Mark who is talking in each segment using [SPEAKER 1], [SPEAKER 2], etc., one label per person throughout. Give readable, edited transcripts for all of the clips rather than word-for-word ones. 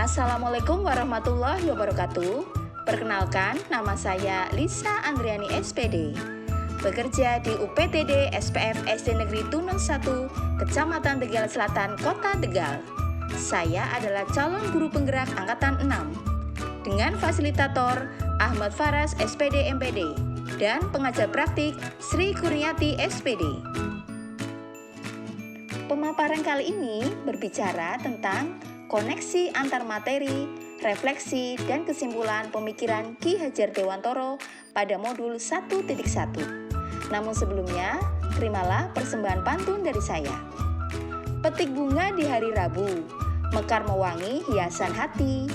[SPEAKER 1] Assalamualaikum warahmatullahi wabarakatuh. Perkenalkan, nama saya Lisa Andriani SPD. Bekerja di UPTD SPF SD Negeri Tunen 1, Kecamatan Tegal Selatan, Kota Tegal. Saya adalah calon guru penggerak angkatan 6 dengan fasilitator Ahmad Faras SPD MPD dan pengajar praktik Sri Kurniati SPD. Pemaparan kali ini berbicara tentang koneksi antar materi, refleksi, dan kesimpulan pemikiran Ki Hajar Dewantoro pada modul 1.1. Namun sebelumnya, terimalah persembahan pantun dari saya. Petik bunga di hari Rabu, mekar mewangi hiasan hati.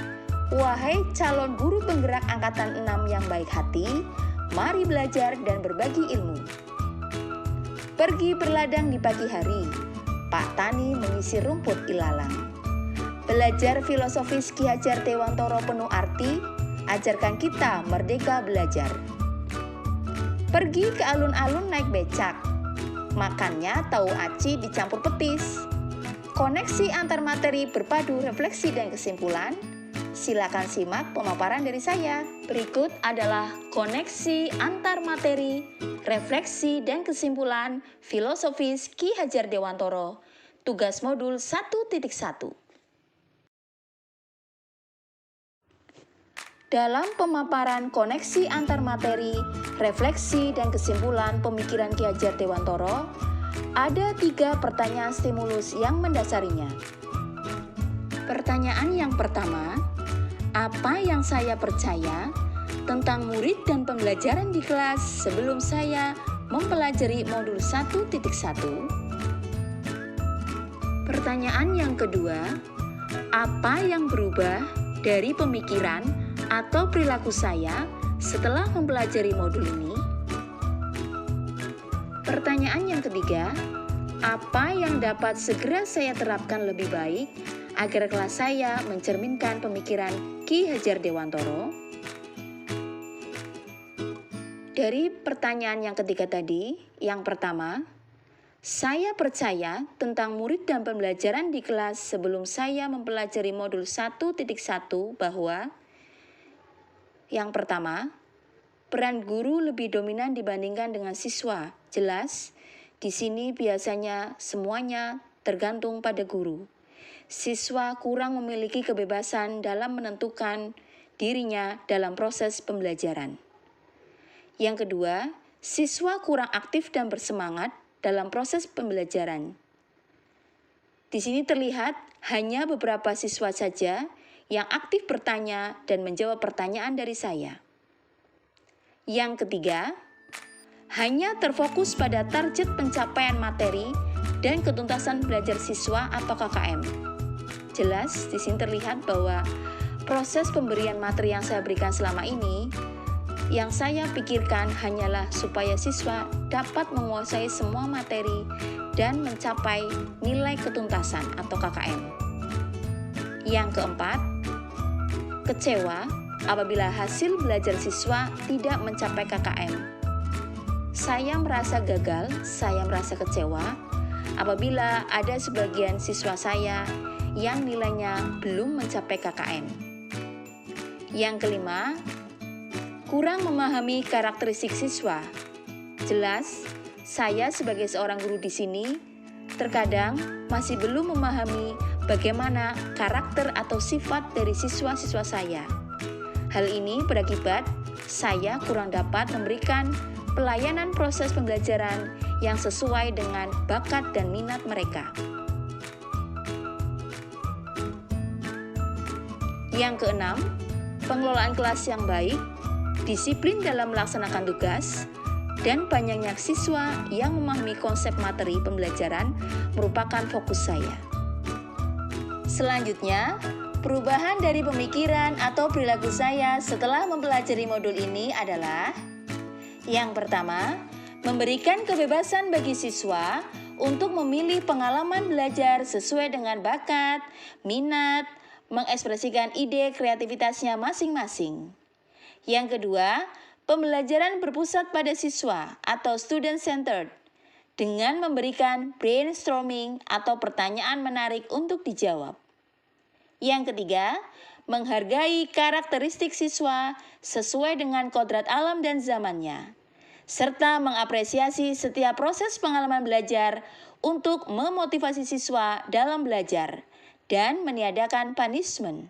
[SPEAKER 1] Wahai calon guru penggerak angkatan 6 yang baik hati, mari belajar dan berbagi ilmu. Pergi berladang di pagi hari, Pak Tani mengisi rumput ilalang. Belajar filosofis Ki Hajar Dewantoro penuh arti, ajarkan kita merdeka belajar. Pergi ke alun-alun naik becak, makannya tahu aci dicampur petis. Koneksi antar materi berpadu refleksi dan kesimpulan. Silakan simak pemaparan dari saya. Berikut adalah koneksi antar materi, refleksi dan kesimpulan filosofis Ki Hajar Dewantoro, tugas modul 1.1. Dalam pemaparan koneksi antar materi, refleksi, dan kesimpulan pemikiran Ki Hajar Dewantoro, ada 3 pertanyaan stimulus yang mendasarinya. Pertanyaan yang pertama, apa yang saya percaya tentang murid dan pembelajaran di kelas sebelum saya mempelajari modul 1.1? Pertanyaan yang kedua, apa yang berubah dari pemikiran atau perilaku saya setelah mempelajari modul ini? Pertanyaan yang ketiga, apa yang dapat segera saya terapkan lebih baik agar kelas saya mencerminkan pemikiran Ki Hajar Dewantoro? Dari pertanyaan yang ketiga tadi, yang pertama, saya percaya tentang murid dan pembelajaran di kelas sebelum saya mempelajari modul 1.1 bahwa yang pertama, peran guru lebih dominan dibandingkan dengan siswa. Jelas, di sini biasanya semuanya tergantung pada guru. Siswa kurang memiliki kebebasan dalam menentukan dirinya dalam proses pembelajaran. Yang kedua, siswa kurang aktif dan bersemangat dalam proses pembelajaran. Di sini terlihat hanya beberapa siswa saja yang aktif bertanya dan menjawab pertanyaan dari saya. Yang ketiga, hanya terfokus pada target pencapaian materi dan ketuntasan belajar siswa atau KKM. Jelas, di sini terlihat bahwa proses pemberian materi yang saya berikan selama ini, yang saya pikirkan hanyalah supaya siswa dapat menguasai semua materi dan mencapai nilai ketuntasan atau KKM. Yang keempat, kecewa apabila hasil belajar siswa tidak mencapai KKM. Saya merasa gagal, saya merasa kecewa apabila ada sebagian siswa saya yang nilainya belum mencapai KKM. Yang kelima, kurang memahami karakteristik siswa. Jelas, saya sebagai seorang guru di sini terkadang masih belum memahami bagaimana karakter atau sifat dari siswa-siswa saya. Hal ini berakibat saya kurang dapat memberikan pelayanan proses pembelajaran yang sesuai dengan bakat dan minat mereka. Yang keenam, pengelolaan kelas yang baik, disiplin dalam melaksanakan tugas, dan banyaknya siswa yang memahami konsep materi pembelajaran merupakan fokus saya. Selanjutnya, perubahan dari pemikiran atau perilaku saya setelah mempelajari modul ini adalah yang pertama, memberikan kebebasan bagi siswa untuk memilih pengalaman belajar sesuai dengan bakat, minat, mengekspresikan ide kreativitasnya masing-masing. Yang kedua, pembelajaran berpusat pada siswa atau student-centered dengan memberikan brainstorming atau pertanyaan menarik untuk dijawab. Yang ketiga, menghargai karakteristik siswa sesuai dengan kodrat alam dan zamannya, serta mengapresiasi setiap proses pengalaman belajar untuk memotivasi siswa dalam belajar dan meniadakan punishment.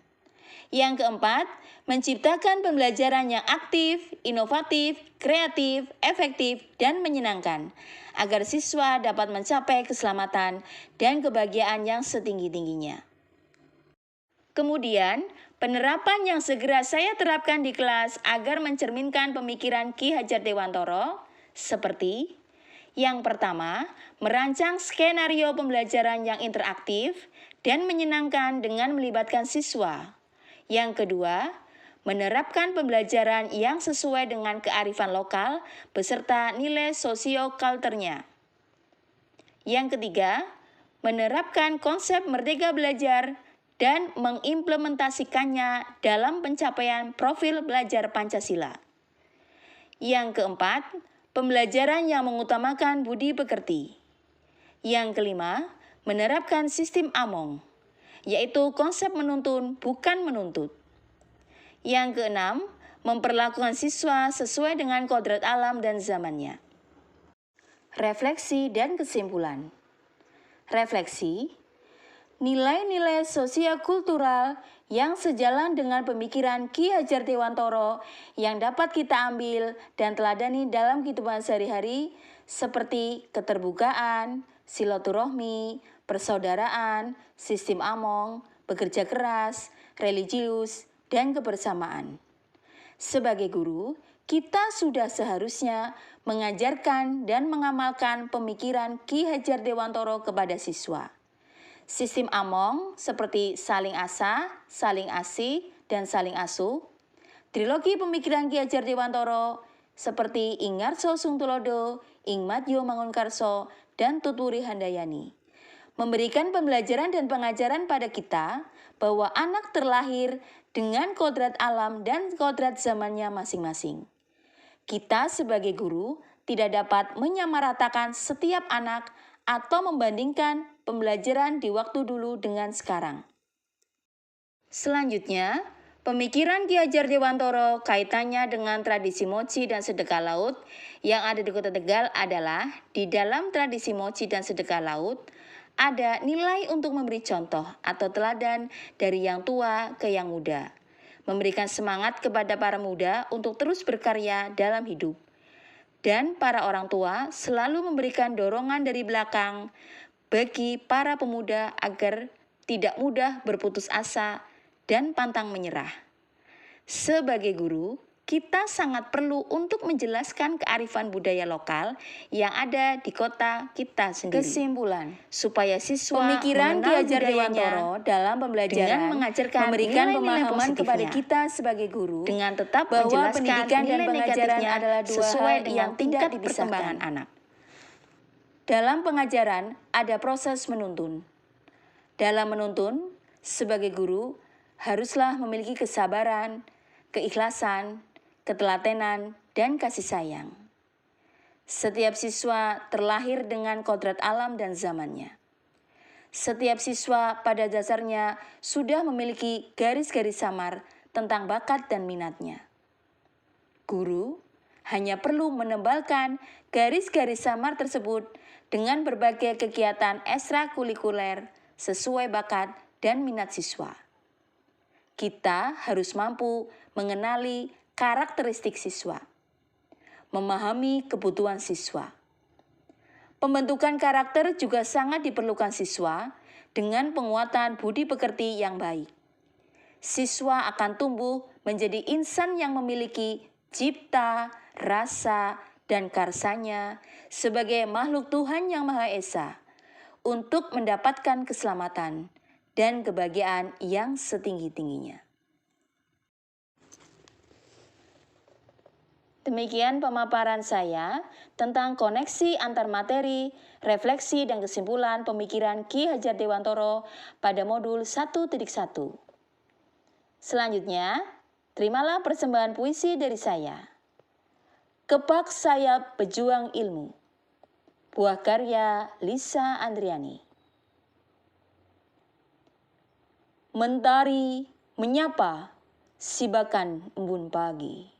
[SPEAKER 1] Yang keempat, menciptakan pembelajaran yang aktif, inovatif, kreatif, efektif, dan menyenangkan, agar siswa dapat mencapai keselamatan dan kebahagiaan yang setinggi-tingginya. Kemudian, penerapan yang segera saya terapkan di kelas agar mencerminkan pemikiran Ki Hajar Dewantara seperti: yang pertama, merancang skenario pembelajaran yang interaktif dan menyenangkan dengan melibatkan siswa. Yang kedua, menerapkan pembelajaran yang sesuai dengan kearifan lokal beserta nilai sosio-kulturnya. Yang ketiga, menerapkan konsep merdeka belajar dan mengimplementasikannya dalam pencapaian profil belajar Pancasila. Yang keempat, pembelajaran yang mengutamakan budi pekerti. Yang kelima, menerapkan sistem Among, yaitu konsep menuntun bukan menuntut. Yang keenam, memperlakukan siswa sesuai dengan kodrat alam dan zamannya. Refleksi dan kesimpulan. Refleksi, nilai-nilai sosio-kultural yang sejalan dengan pemikiran Ki Hajar Dewantara yang dapat kita ambil dan teladani dalam kehidupan sehari-hari seperti keterbukaan, silaturahmi, persaudaraan, sistem Among, bekerja keras, religius, dan kebersamaan. Sebagai guru, kita sudah seharusnya mengajarkan dan mengamalkan pemikiran Ki Hajar Dewantara kepada siswa. Sistem Among seperti saling asa, saling asih, dan saling asuh. Trilogi pemikiran Ki Hajar Dewantara seperti Ing Ngarso Sungtulodo, Ing Madyo Mangunkarso, dan Tutwuri Handayani, memberikan pembelajaran dan pengajaran pada kita bahwa anak terlahir dengan kodrat alam dan kodrat zamannya masing-masing. Kita sebagai guru tidak dapat menyamaratakan setiap anak atau membandingkan pembelajaran di waktu dulu dengan sekarang. Selanjutnya, pemikiran Ki Hajar Dewantara kaitannya dengan tradisi moci dan sedekah laut yang ada di Kota Tegal adalah di dalam tradisi moci dan sedekah laut ada nilai untuk memberi contoh atau teladan dari yang tua ke yang muda, memberikan semangat kepada para muda untuk terus berkarya dalam hidup. Dan para orang tua selalu memberikan dorongan dari belakang bagi para pemuda agar tidak mudah berputus asa dan pantang menyerah. Sebagai guru, kita sangat perlu untuk menjelaskan kearifan budaya lokal yang ada di kota kita sendiri. Kesimpulan, supaya siswa pemikiran Ki Hajar Dewantara dalam pembelajaran dengan mengajarkan memberikan pemahaman kepada kita sebagai guru dengan tetap bahwa pendidikan dan pengajaran adalah dua sesuai hal dengan tingkat perkembangan anak. Dalam pengajaran ada proses menuntun. Dalam menuntun, sebagai guru haruslah memiliki kesabaran, keikhlasan, ketelatenan, dan kasih sayang. Setiap siswa terlahir dengan kodrat alam dan zamannya. Setiap siswa pada dasarnya sudah memiliki garis-garis samar tentang bakat dan minatnya. Guru hanya perlu menebalkan garis-garis samar tersebut dengan berbagai kegiatan ekstrakurikuler sesuai bakat dan minat siswa. Kita harus mampu mengenali karakteristik siswa, memahami kebutuhan siswa. Pembentukan karakter juga sangat diperlukan siswa dengan penguatan budi pekerti yang baik. Siswa akan tumbuh menjadi insan yang memiliki cipta, rasa, dan karsanya sebagai makhluk Tuhan Yang Maha Esa untuk mendapatkan keselamatan dan kebahagiaan yang setinggi-tingginya. Demikian pemaparan saya tentang koneksi antar materi, refleksi, dan kesimpulan pemikiran Ki Hajar Dewantara pada modul 1.1. Selanjutnya, terimalah persembahan puisi dari saya. Kepak Sayap Pejuang Ilmu, buah karya Lisa Andriani. Mentari menyapa sibakan embun pagi.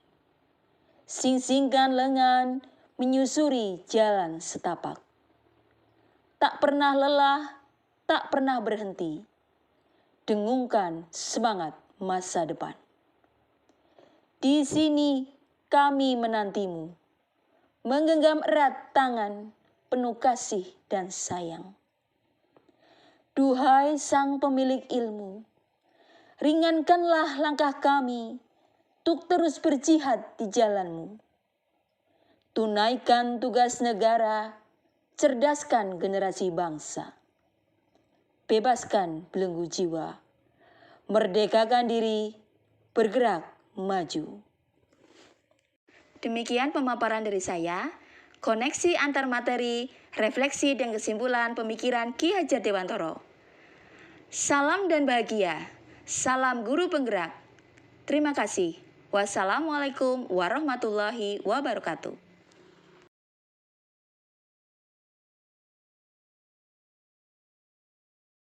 [SPEAKER 1] Sing-singkan lengan menyusuri jalan setapak. Tak pernah lelah, tak pernah berhenti. Dengungkan semangat masa depan. Di sini kami menantimu, menggenggam erat tangan penuh kasih dan sayang. Duhai sang pemilik ilmu, ringankanlah langkah kami untuk terus berjihad di jalanmu. Tunaikan tugas negara, cerdaskan generasi bangsa. Bebaskan belenggu jiwa, merdekakan diri, bergerak maju. Demikian pemaparan dari saya, koneksi antar materi, refleksi dan kesimpulan pemikiran Ki Hajar Dewantoro. Salam dan bahagia, salam guru penggerak. Terima kasih. Wassalamualaikum warahmatullahi wabarakatuh.